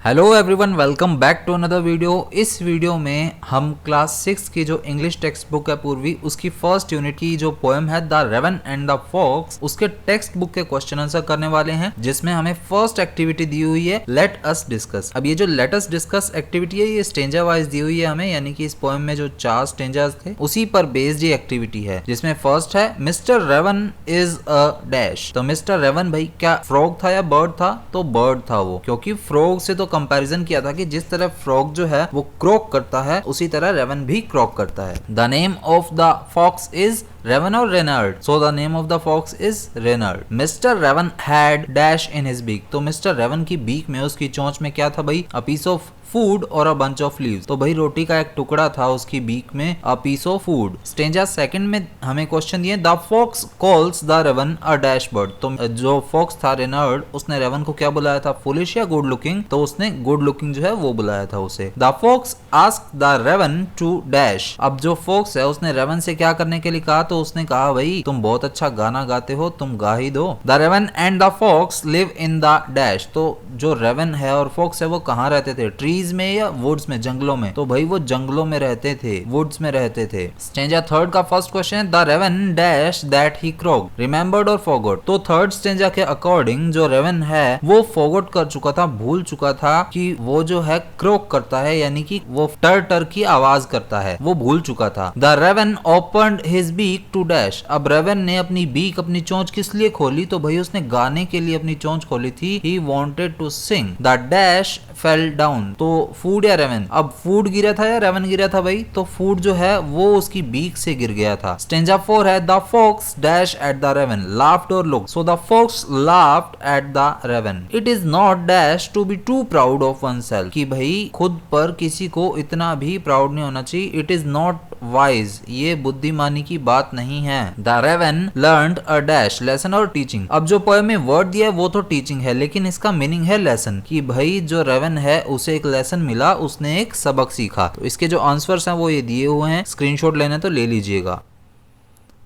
Hello everyone, welcome back to another video. इस video में हम क्लास 6 की जो इंग्लिश टेक्स्ट बुक है पूर्वी, उसकी फर्स्ट यूनिट की जो पोएम है the raven and the fox, उसके टेक्स्ट बुक के क्वेश्चन आंसर करने वाले हैं, जिसमें हमें फर्स्ट एक्टिविटी दी हुई है लेट अस डिस्कस। अब ये जो लेट अस डिस्कस एक्टिविटी है ये स्टेंजा वाइज दी हुई है हमें, यानी कि इस पोएम में जो 4 स्टेंजास थे उसी पर बेस्ड ये एक्टिविटी है, जिसमें फर्स्ट है mister raven is a dash. तो मिस्टर रेवन भाई क्या फ्रॉग था या बर्ड था? तो बर्ड था वो, क्योंकि फ्रॉग से तो कंपैरिजन किया था कि जिस तरह फ्रॉग जो है वो क्रॉक करता है उसी तरह रेवन भी क्रॉक करता है। The name of the fox is raven और Reynard, so the name of the fox is Reynard. Mister raven had dash in his beak. तो मिस्टर रेवन की बीक में, उसकी चोंच में क्या था भाई? अ पीस ऑफ फूड और अ बंच ऑफ लीव्स। तो भाई रोटी का एक टुकड़ा था उसकी बीक में, a piece of food. Stanza second में हमें क्वेश्चन दिए the fox calls the raven a dash bird. तो जो फॉक्स था रेनर्ड, उसने रेवन को क्या बुलाया था? फुलिश या गुड लुकिंग? तो उसने गुड लुकिंग जो है वो बुलाया था उसे। The fox asked the raven to dash. अब जो फॉक्स है उसने रेवन से क्या करने के लिए कहा? तो उसने कहा भाई तुम बहुत अच्छा गाना गाते हो, तुम गा ही दो। The raven and the fox live in the dash. तो जो रेवन है और फॉक्स है वो कहाँ रहते थे? ट्रीज में या वुड्स में, जंगलों में? तो भाई वो जंगलों में रहते थे, वुड्स में रहते थे। स्टेंजा थर्ड का फर्स्ट क्वेश्चन है the raven dash that he croak, remembered और फॉरगॉट। तो थर्ड स्टेंजा के अकॉर्डिंग जो रेवन है वो फॉरगॉट कर चुका था, भूल चुका था कि वो जो है क्रॉक करता है, यानी कि वो टर की आवाज करता है, वो भूल चुका था। The raven opened his beak to dash. अब रेवन ने अपनी बीक, अपनी चोंच किस लिए खोली? तो भाई उसने गाने के लिए अपनी चोंच खोली थी। He wanted to sing. The dash fell down. तो फूड या रेवन? अब फूड गिरा था या रेवन गिरा था भाई? तो फूड जो है वो उसकी बीक से गिर गया था। स्टेंजा 4 है the fox dash at the raven, laughed और looked. So the fox laughed at the raven. It is not dash to be too proud of oneself. कि भाई खुद पर किसी को इतना भी प्राउड नहीं होना चाहिए। इट इज नॉट वाइज, ये बुद्धिमानी की बात नहीं है। The raven learned a dash, lesson और टीचिंग। अब जो पोएम में वर्ड दिया है वो तो टीचिंग है, लेकिन इसका मीनिंग है लेसन। कि भाई जो रेवन है उसे एक लेसन मिला, उसने एक सबक सीखा। तो इसके जो आंसर्स हैं वो ये दिए हुए हैं, स्क्रीनशॉट लेना तो ले लीजिएगा।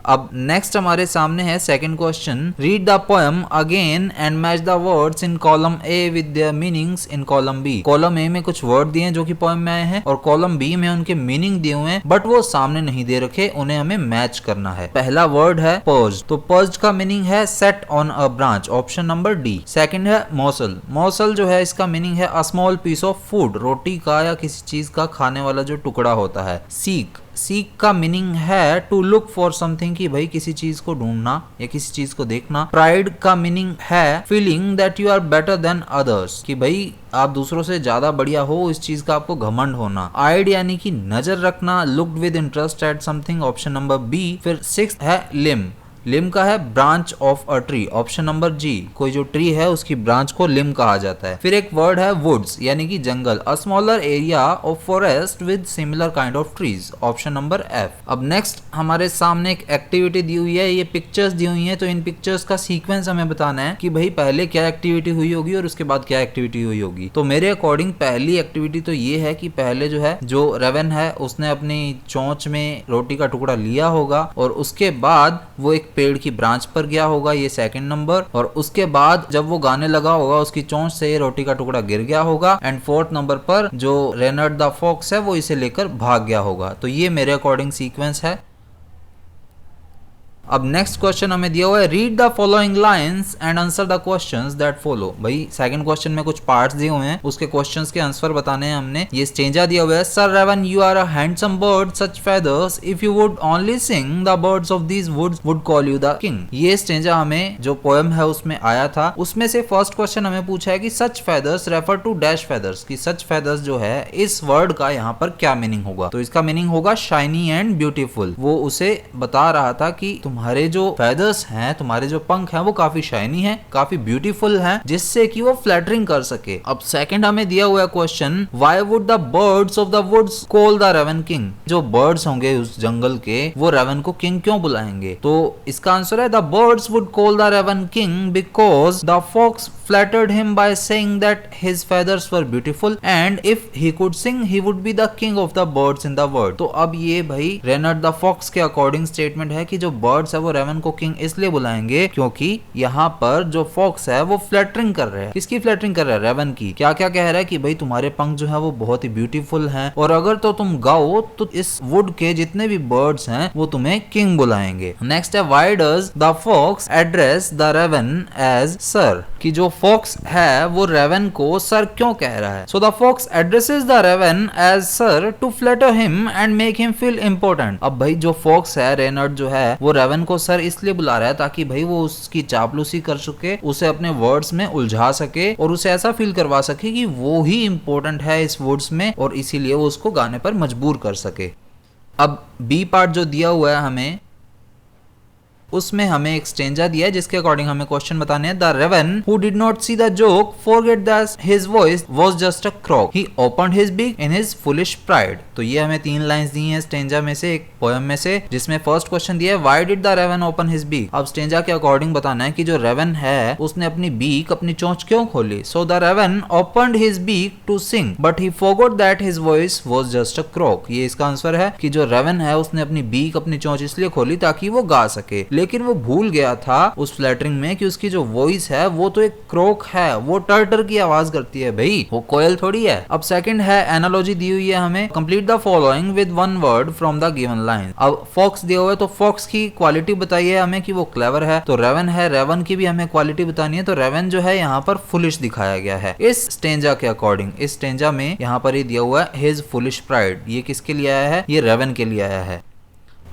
अब नेक्स्ट हमारे सामने है second question, read the poem again and match the words in column A with their meanings in column B. Column A में कुछ वर्ड दिए हैं जो कि पोएम में आए हैं, और कॉलम बी में उनके मीनिंग दिए हुए हैं, बट वो सामने नहीं दे रखे, उन्हें हमें मैच करना है। पहला वर्ड है पर्ज। तो पर्ज का मीनिंग है set on a branch, option number D. Second है मॉसल। मॉसल जो है इसका मीनिंग है a small piece of food, रोटी का या किसी चीज का खाने वाला जो टुकड़ा होता है। सीक। सीक का मीनिंग है टू लुक फॉर समथिंग, कि भाई किसी चीज को ढूंढना या किसी चीज को देखना। प्राइड का मीनिंग है feeling that you are better than others, कि भाई आप दूसरों से ज्यादा बढ़िया हो, इस चीज का आपको घमंड होना। आइड यानी कि नजर रखना, looked with interest at something, option number B. फिर सिक्स है लिम। लिम का है branch of a tree, option number G. कोई जो ट्री है उसकी ब्रांच को लिम कहा जाता है। फिर एक वर्ड है वुड्स, यानी कि जंगल, a smaller area of forest with similar kind of trees, option number F. अब नेक्स्ट हमारे सामने एक एक्टिविटी दी हुई है, ये पिक्चर्स दी हुई है, तो इन पिक्चर्स का सीक्वेंस हमें बताना है कि भाई पहले क्या एक्टिविटी हुई होगी और उसके बाद क्या एक्टिविटी हुई होगी। तो मेरे अकॉर्डिंग पहली एक्टिविटी तो ये है कि पहले जो है जो रेवन है उसने अपनी चोंच में रोटी का टुकड़ा लिया होगा, और उसके बाद वो एक पेड़ की ब्रांच पर गया होगा, ये सेकंड नंबर। और उसके बाद जब वो गाने लगा होगा उसकी चोंच से ये रोटी का टुकड़ा गिर गया होगा। एंड फोर्थ नंबर पर जो रेनर्ड द फॉक्स है वो इसे लेकर भाग गया होगा। तो ये मेरे अकॉर्डिंग सीक्वेंस है। अब नेक्स्ट क्वेश्चन हमें दिया हुआ है read the following lines and answer the questions that follow. भाई सेकंड क्वेश्चन में कुछ पार्ट्स दिए हुए हैं, उसके क्वेश्चंस के आंसर बताने हैं हमने। ये स्टेंजा दिया हुआ है, sir raven you are a handsome bird such feathers, if you would only sing the birds of these woods would call you the king. ये स्टेंजा हमें जो पोएम है उसमें आया था, उसमें से फर्स्ट क्वेश्चन हमें पूछा है कि such feathers refer to dash feathers, की सच फेदर्स जो है इस वर्ड का यहाँ पर क्या मीनिंग होगा? तो इसका मीनिंग होगा शाइनी एंड ब्यूटीफुल। वो उसे बता रहा था कि तुम्हारे जो फेदर्स हैं, तुम्हारे जो पंख हैं वो काफी शाइनी हैं, काफी ब्यूटीफुल हैं, जिससे कि वो फ्लैटरिंग कर सके। अब सेकंड हमें दिया हुआ question, why would the birds of the woods call the raven king. जो बर्ड्स होंगे उस जंगल के वो रेवन को किंग क्यों बुलाएंगे? तो इसका आंसर है the birds would call the raven king because the fox flattered him by saying that his feathers were beautiful and if he could sing he would be the king of the birds in the world। तो अब ये भाई रेनर्ड the fox के according statement है कि जो birds है वो रेवन को किंग इसलिए बुलाएंगे क्योंकि यहाँ पर जो फॉक्स है वो फ्लैटरिंग कर रहे हैं। किसकी फ्लैटरिंग कर रहा है? रेवन की। क्या क्या कह रहा है कि भाई तुम्हारे पंख जो है वो बहुत ही ब्यूटीफुल हैं और अगर तो तुम गाओ तो इस वुड के जितने भी बर्ड्स हैं वो तुम्हें किंग बुलाएंगे। नेक्स्ट है why does the fox address the raven as sir, कि जो फॉक्स है वो रेवन को सर क्यों कह रहा है। So the fox addresses the raven as sir to flatter him and make him feel important. अब भाई जो फॉक्स है रेनर्ड जो है वो रेवन को सर इसलिए बुला रहा है ताकि भाई वो उसकी चापलूसी कर सके, उसे अपने वर्ड्स में उलझा सके और उसे ऐसा फील करवा सके कि वो ही इम्पोर्टेंट है इस वर्ड्स में और इसीलिए वो उसको गाने पर मजबूर कर सके। अब बी पार्ट जो दिया हुआ है हमें उसमें हमें एक स्टेंजा दिया है जिसके अकॉर्डिंग हमें क्वेश्चन बताने हैं। The raven who did not see the joke forget that his voice was just a croak, he opened his beak in his foolish pride. तो ये हमें 3 लाइंस दी हैं स्टेंजा में से, एक पोएम में से, जिसमें फर्स्ट क्वेश्चन दिया है why did the raven open his beak. अब स्टेंजा के अकॉर्डिंग बताना है कि जो रेवन है उसने अपनी बीक, अपनी चोंच क्यों खोली। So the raven opened his beak to sing but he forgot that his voice was just a croak. ये इसका आंसर है कि जो रेवन है उसने अपनी बीक, अपनी चोंच इसलिए खोली ताकि वो गा सके, लेकिन वो भूल गया था उस फ्लैटरिंग में कि उसकी जो वॉइस है वो तो एक क्रोक है, वो टर्टर की आवाज करती है भाई, वो कोयल थोड़ी है। अब सेकंड है एनालॉजी दी हुई है हमें, complete the following with one word from the given line. अब फॉक्स दिया हुआ है तो फॉक्स की क्वालिटी बताइए हमें कि वो क्लेवर है, तो रेवन है, रेवन की भी हमें क्वालिटी बतानी है, तो रेवन जो है यहाँ पर फुलिश दिखाया गया है इस स्टेंजा के अकॉर्डिंग। इस स्टेंजा में यहाँ पर ही दिया हुआ है हिज फुलिश प्राइड, ये किसके लिए आया है? ये रेवन के लिए आया है।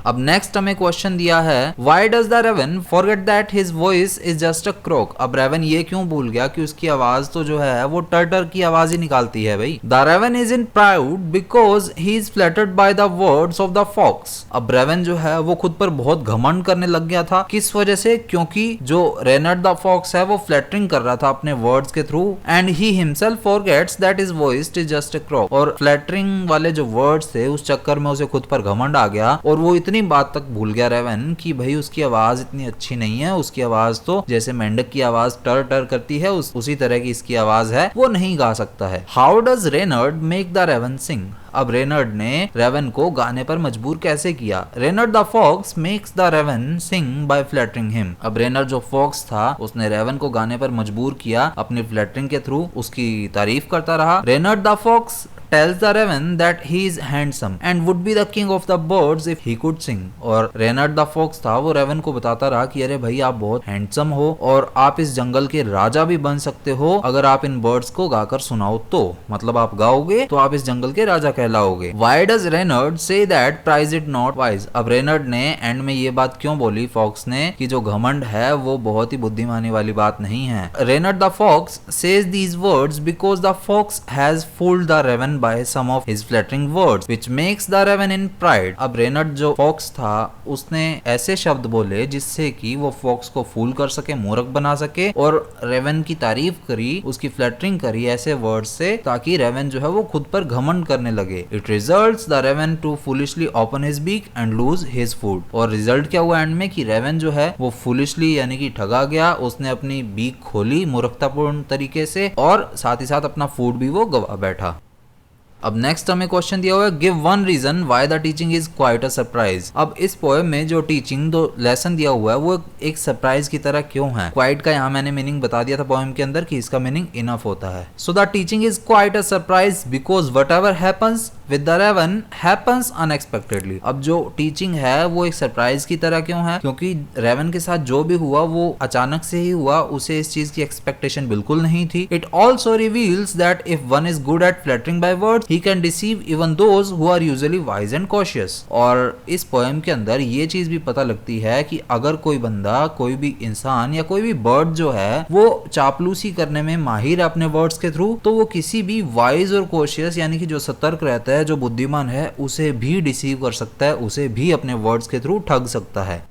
अब नेक्स्ट हमें क्वेश्चन दिया है why does the raven forget that his voice is just a croak. अब रेवन ये क्यों भूल गया कि उसकी आवाज तो जो है वो टर्टर की आवाज ही निकालती है भाई। The raven is in proud because he is flattered by the words of the fox. अब रेवन जो है वो खुद पर बहुत घमंड करने लग गया था, किस वजह से? क्योंकि जो रेनर्ड द फॉक्स है वो फ्लैटरिंग कर रहा था अपने वर्ड्स के through and he himself forgets that his voice is just a croak. और फ्लैटरिंग वाले जो वर्ड्स थे उस चक्कर में उसे खुद पर घमंड आ गया और वो इतनी बात तक भूल गया रेवन कि भाई उसकी आवाज इतनी अच्छी नहीं है, उसकी आवाज तो जैसे मेंढक की आवाज टर टर करती है उसी तरह की इसकी आवाज है, वो नहीं गा सकता है। How does Reynard make the raven sing. अब रेनर्ड ने रेवन को गाने पर मजबूर कैसे किया? Reynard the fox makes the raven sing by flattering him. अब रेनर्ड जो फॉक्स था उसने रेवन को गाने पर मजबूर किया अपनी फ्लैटरिंग के थ्रू, उसकी तारीफ करता रहा। Reynard the fox tells the raven that he is handsome and would be the king of the birds if he could sing। और रेनर्ड द फॉक्स था वो रेवन को बताता रहा कि अरे भाई आप बहुत हैंडसम हो और आप इस जंगल के राजा भी बन सकते हो अगर आप इन बर्ड्स को गाकर सुनाओ तो, मतलब आप गाओगे तो आप इस जंगल के राजा कहलाओगे। Why does Reynard say that prize it not wise। अब रेनर्ड ने एंड में ये बात क्यों बोली फॉक्स ने कि जो घमंड है वो बहुत ही बुद्धिमानी वाली बात नहीं है। Reynard the fox says these words because the fox has fooled the raven by some of his flattering words which makes the raven in pride। अब रेनर्ड जो फॉक्स था उसने ऐसे शब्द बोले जिससे कि वो फॉक्स को फूल कर सके, मूर्ख बना सके और रेवन की तारीफ करी, उसकी फ्लैटरिंग करी ऐसे वर्ड से ताकि रेवन जो है वो खुद पर घमंड करने लगे। It results the raven to foolishly open his beak and lose his food. और रिजल्ट क्या हुआ एंड में कि रेवन जो है वो फुलिशली यानी कि ठगा गया, उसने अपनी बीक खोली मूर्खतापूर्ण तरीके से और साथ ही साथ अपना फूड भी वो गवा बैठा। अब नेक्स्ट हमें क्वेश्चन दिया हुआ है give one reason why the teaching is quite a surprise. अब इस पोएम में जो टीचिंग दो लेसन दिया हुआ है वो एक सरप्राइज की तरह क्यों है। क्वाइट का यहाँ मैंने मीनिंग बता दिया था पोएम के अंदर कि इसका मीनिंग इनफ होता है। So the teaching is quite a surprise because whatever happens with the raven happens unexpectedly. अब जो टीचिंग है वो एक सरप्राइज की तरह क्यों है? क्योंकि रेवन के साथ जो भी हुआ वो अचानक से ही हुआ, उसे इस चीज की एक्सपेक्टेशन बिल्कुल नहीं थी। It also reveals that if one is good at flattering by words he can deceive even those who are usually wise and cautious। और इस पोएम के अंदर ये चीज भी पता लगती है कि अगर कोई बंदा, कोई भी इंसान या कोई भी बर्ड जो है वो चापलूसी करने में माहिर है अपने वर्ड्स के थ्रू, तो वो किसी भी वाइज और कॉशियस यानी कि जो सतर्क रहता है, जो बुद्धिमान है, उसे भी डिसीव कर सकता है, उसे भी अपने वर्ड्स के थ्रू ठग सकता है।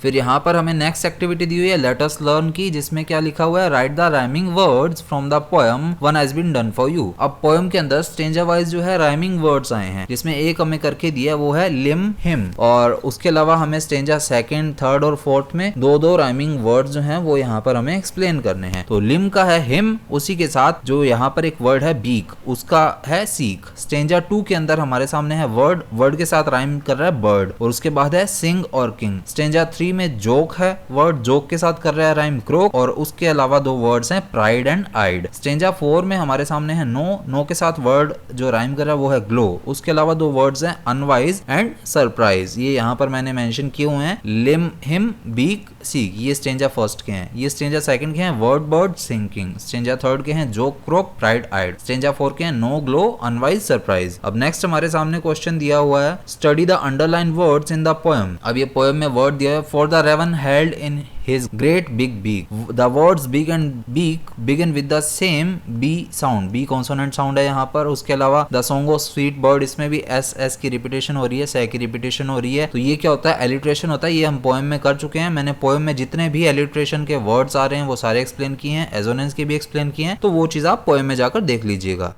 फिर यहाँ पर हमें नेक्स्ट एक्टिविटी दी हुई है लेट अस लर्न की, जिसमें क्या लिखा हुआ है write the rhyming words from the poem one has been done for you. अब पोएम के अंदर स्ट्रेंजा वाइज जो है राइमिंग वर्ड्स आए हैं, जिसमें एक हमें करके दिया वो है लिम हिम, और उसके अलावा हमें स्ट्रेंजा सेकंड थर्ड और फोर्थ में दो दो राइमिंग वर्ड्स जो हैं वो यहाँ पर हमें एक्सप्लेन करने हैं। तो लिम का है हिम, उसी के साथ जो यहाँ पर एक वर्ड है बीक उसका है सीक। स्ट्रेंजा 2 के अंदर हमारे सामने है वर्ड के साथ राइम कर रहा है बर्ड, और उसके बाद है सिंग और किंग। स्ट्रेंजा 3 में जोक है, वर्ड जोक के साथ कर रहा है राइम क्रोक, और उसके अलावा दो वर्ड्स हैं प्राइड एंड आइड। स्ट्रेंजा 4 में हमारे सामने है नो के साथ वर्ड जो राइम कर रहा है वो है ग्लो, उसके अलावा दो वर्ड्स हैं अनवाइज एंड सरप्राइज। ये यहाँ पर मैंने मेंशन किए हुए हैं लिम हिम बीक सीक, ये स्ट्रेंजा फर्स्ट के हैं। ये स्ट्रेंजा सेकंड के हैं word bird sing king. Stanza third के हैं joke croak pride eyed. Stanza 4 के हैं नो ग्लो अनवाइज सरप्राइज। अब नेक्स्ट हमारे सामने क्वेश्चन दिया हुआ है study the underline words in the poem. अब ये पोएम में वर्ड दिया है for the raven held in his great big beak. The words big and beak begin with the same B sound. B consonant sound है यहाँ पर। उसके अलावा the song of sweet bird, इसमें भी S की रिपीटेशन हो रही है, से की रिपीटेशन हो रही है। तो ये क्या होता है एलिट्रेशन होता है, ये हम पोएम में कर चुके हैं। मैंने पोएम में जितने भी एलिट्रेशन के वर्ड्स आ रहे हैं वो सारे एक्सप्लेन किए हैं, एजोनेंस के भी एक्सप्लेन किए हैं, तो वो चीज आप पोएम में जाकर देख लीजिएगा।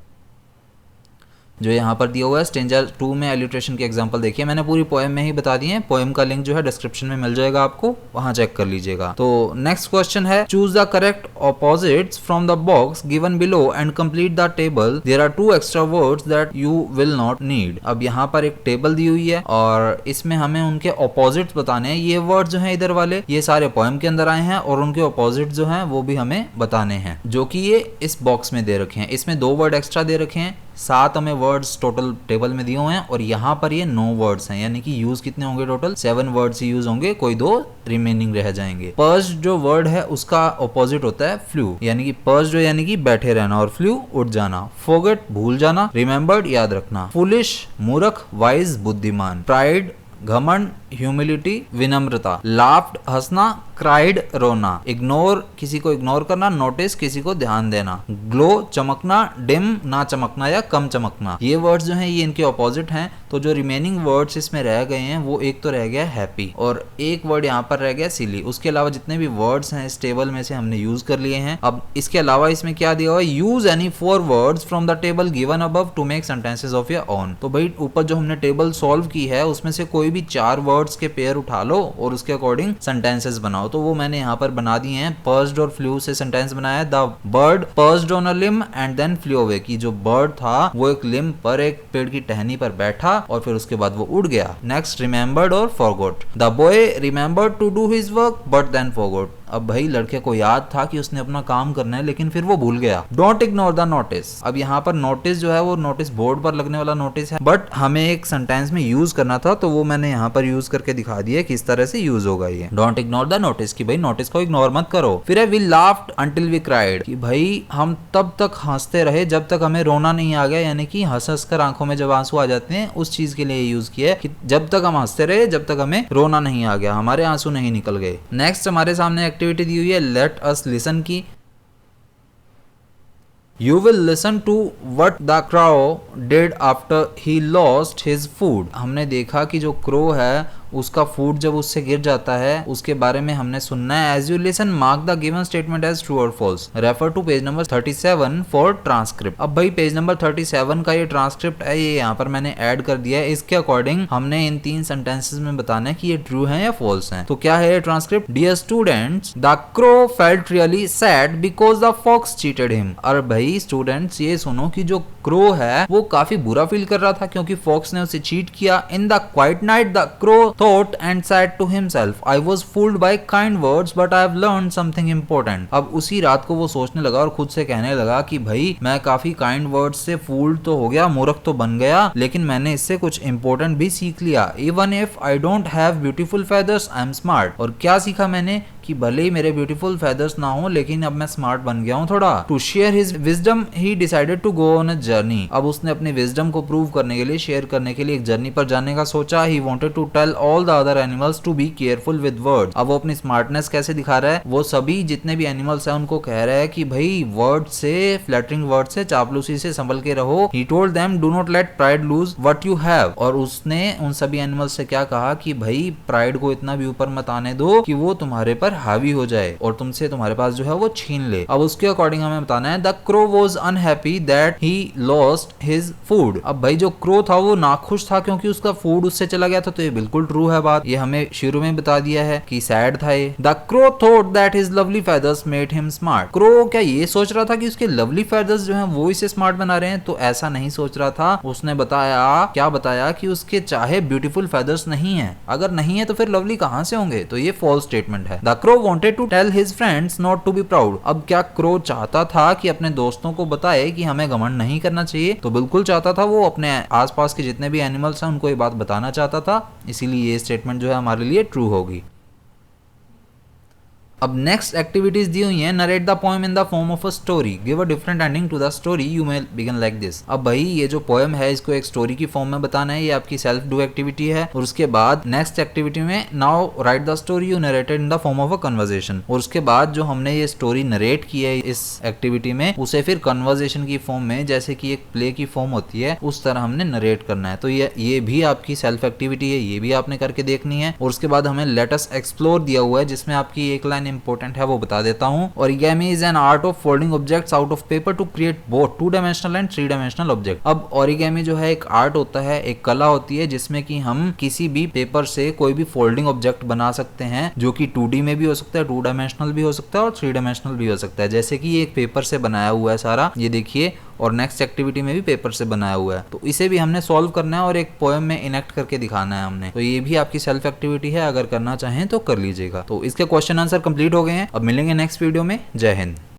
जो यहाँ पर दिया हुआ है स्ट्रेंजा 2 में एलिट्रेशन के एग्जांपल देखिए, मैंने पूरी पोएम में ही बता दी है। पोएम का लिंक जो है डिस्क्रिप्शन में मिल जाएगा, आपको वहां चेक कर लीजिएगा। तो नेक्स्ट क्वेश्चन है choose the correct opposites from the box given below and complete the table. There are 2 extra words that you will not need. अब यहाँ पर एक टेबल दी हुई है और इसमें हमें उनके ऑपोजिट्स बताने हैं। ये वर्ड जो है इधर वाले ये सारे पोएम के अंदर आए हैं और उनके ऑपोजिट जो है वो भी हमें बताने हैं, जो कि ये इस बॉक्स में दे रखे हैं। इसमें 2 वर्ड एक्स्ट्रा दे रखे हैं, 7 हमें वर्ड्स टोटल टेबल में दिए हुए हैं, और यहाँ पर ये 9 वर्ड्स हैं, यानी कि यूज कितने होंगे टोटल 7 वर्ड्स ही यूज होंगे, कोई 2 रिमेनिंग रह जाएंगे। पर्च जो वर्ड है उसका ऑपोजिट होता है फ्लू, यानी कि पर्च जो यानी कि बैठे रहना, और फ्लू उठ जाना। फॉरगेट भूल जाना, रिमेम्बर्ड याद रखना। फुलिश मूर्ख, वाइज बुद्धिमान। प्राइड घमंड, ह्यूमिलिटी विनम्रता। लाफ्ड हंसना, क्राइड रोना। इग्नोर किसी को इग्नोर करना, नोटिस किसी को ध्यान देना। ग्लो चमकना, डिम ना चमकना या कम चमकना। ये वर्ड्स जो हैं ये इनके ऑपोजिट हैं। तो जो रिमेनिंग वर्ड्स इसमें रह गए हैं वो एक तो रह गया हैप्पी और एक वर्ड यहाँ पर रह गया सिली। उसके अलावा जितने भी वर्ड्स हैं इस टेबल में से हमने यूज कर लिए हैं। अब इसके अलावा इसमें क्या दिया हुआ है, use any 4 words from the table given above to make sentences of your own. तो भाई ऊपर जो हमने टेबल सॉल्व की है उसमें से कोई भी 4 वर्ड्स के पेयर उठा लो और उसके अकॉर्डिंग सेंटेंसेस बनाओ। तो वो मैंने यहाँ पर बना दिए हैं। पर्च्ड और फ्लू से सेंटेंस बनाया है। The bird perched on a limb and then flew away, की जो बर्ड था वो एक लिम पर एक पेड़ की टहनी पर बैठा और फिर उसके बाद वो उड़ गया। नेक्स्ट रिमेम्बर्ड और forgot. The boy remembered to do his work but then forgot. अब भाई लड़के को याद था कि उसने अपना काम करना है लेकिन फिर वो भूल गया। Don't ignore the notice. अब यहाँ पर नोटिस जो है वो नोटिस बोर्ड पर लगने वाला नोटिस है, बट हमें एक सेंटेंस में यूज करना था तो वो मैंने यहाँ पर यूज करके दिखा दिया किस तरह से यूज होगा ये। डोंट इग्नोर द नोटिस, कि भाई नोटिस को इग्नोर मत करो। फिर है we laughed until we cried, कि भाई हम तब तक हंसते रहे जब तक हमें रोना नहीं आ गया, यानी कि हंस हंस कर आंखों में जब आंसू आ जाते हैं उस चीज के लिए यूज किया है कि जब तक हम हंसते रहे जब तक हमें रोना नहीं आ गया, हमारे आंसू नहीं निकल गए। नेक्स्ट हमारे सामने एक्टिविटी दी हुई है लेट अस लिसन की। You will listen to what the crow did after he lost his food। हमने देखा कि जो क्रो है उसका फूड जब उससे गिर जाता है उसके बारे में हमने सुनना है। As you listen mark the given statement as true और false. Refer to page number 37 for transcript. अब भाई पेज नंबर 37 का ये ट्रांसक्रिप्ट है, ये यहाँ पर मैंने ऐड कर दिया है। इसके अकॉर्डिंग हमने इन 3 सेंटेंसेस में बताना है कि ये ट्रू है या फॉल्स है। तो क्या है ये transcript? Dear students, the crow felt really sad because the fox cheated him. और भाई स्टूडेंट्स ये सुनो कि जो क्रो है वो काफी बुरा फील कर रहा था क्योंकि फॉक्स ने उसे चीट किया। In the quite night the crow thought and said to himself, I was fooled by kind words but I have learned something important। अब उसी रात को वो सोचने लगा और खुद से कहने लगा कि भाई मैं काफी काइंड वर्ड्स से फूल्ड तो हो गया, मूर्ख तो बन गया, लेकिन मैंने इससे कुछ इंपॉर्टेंट भी सीख लिया। Even if I don't have beautiful feathers, I am smart। और क्या सीखा मैंने? कि भले ही मेरे ब्यूटीफुल फेदर्स ना हो लेकिन अब मैं स्मार्ट बन गया हूँ थोड़ा। To share his wisdom he decided to go on a journey. अब उसने अपनी विजडम को प्रूव करने के लिए, शेयर करने के लिए एक जर्नी पर जाने का सोचा। He wanted to tell all the other animals to be careful with words. अब वो अपनी स्मार्टनेस कैसे दिखा रहा है, वो सभी जितने भी एनिमल्स हैं उनको कह रहा है कि भाई वर्ड से, फ्लैटरिंग वर्ड से, चापलूसी से संभल के रहो। He told them do not let pride lose what you have. और उसने उन सभी एनिमल्स से क्या कहा कि भाई प्राइड को इतना भी ऊपर मत आने दो कि वो तुम्हारे पर हावी हो जाए और तुमसे तुम्हारे पास जो है वो छीन ले। अब उसके अकॉर्डिंग हमें बताना है the crow was unhappy that he lost his food. अब भाई जो क्रो था वो नाखुश था क्योंकि उसका फूड उससे चला गया था। तो ये बिल्कुल ट्रू है बात, ये हमें शुरू में बता दिया है कि सैड था ये। The crow thought that his lovely feathers made him smart. Crow क्या ये सोच रहा था कि उसके लवली फेदर्स जो हैं वो इसे स्मार्ट बना रहे हैं? तो ऐसा नहीं सोच रहा था। उसने बताया कि उसके चाहे ब्यूटीफुल फेदर्स नहीं है। अगर नहीं है तो फिर लवली कहां से होंगे? तो ये फॉल्स स्टेटमेंट है। The crow wanted to tell his friends not to be proud. अब क्या क्रो चाहता था कि अपने दोस्तों को बताए कि हमें घमंड नहीं करना चाहिए? तो बिल्कुल चाहता था। वो अपने आसपास के जितने भी एनिमल्स हैं उनको ये बात बताना चाहता था, इसीलिए ये स्टेटमेंट जो है हमारे लिए ट्रू होगी। अब नेक्स्ट एक्टिविटीज दी हुई हैं। Narrate the poem in the form of a story, give a different ending to the story, you may begin like this. अब भाई ये जो पोएम है इसको एक स्टोरी की फॉर्म में बताना है, ये आपकी सेल्फ डू एक्टिविटी है। और उसके बाद नेक्स्ट एक्टिविटी में now right the story you narrated in the form of a conversation. और उसके बाद जो हमने ये स्टोरी नरेट की है इस एक्टिविटी में, उसे फिर कन्वर्सेशन की फॉर्म में, जैसे कि एक प्ले की फॉर्म होती है उस तरह हमने नरेट करना है। तो ये भी आपकी सेल्फ एक्टिविटी है, ये भी आपने करके देखनी है। और उसके बाद हमें लेट अस एक्सप्लोर दिया हुआ है जिसमें आपकी एक लाइन इंपॉर्टेंट है वो बता देता हूं। Origami is an art of folding objects out of paper two create both 2 dimensional and 3 dimensional object. अब ओरिगेमी जो है एक आर्ट होता है, एक कला होती है जिसमें कि हम किसी भी पेपर से कोई भी फोल्डिंग ऑब्जेक्ट बना सकते हैं, जो कि 2D में भी हो सकता है, 2 डायमेंशनल भी हो सकता है और 3 डायमेंशनल भी हो सकता है। जैसे कि ये एक पेपर से बनाया हुआ है सारा, ये देखिए, और नेक्स्ट एक्टिविटी में भी पेपर से बनाया हुआ है। तो इसे भी हमने सॉल्व करना है और एक पोएम में इनेक्ट करके दिखाना है हमने। तो ये भी आपकी सेल्फ एक्टिविटी है, अगर करना चाहें तो कर लीजिएगा। तो इसके क्वेश्चन आंसर कंप्लीट हो गए हैं। अब मिलेंगे नेक्स्ट वीडियो में। जय हिंद।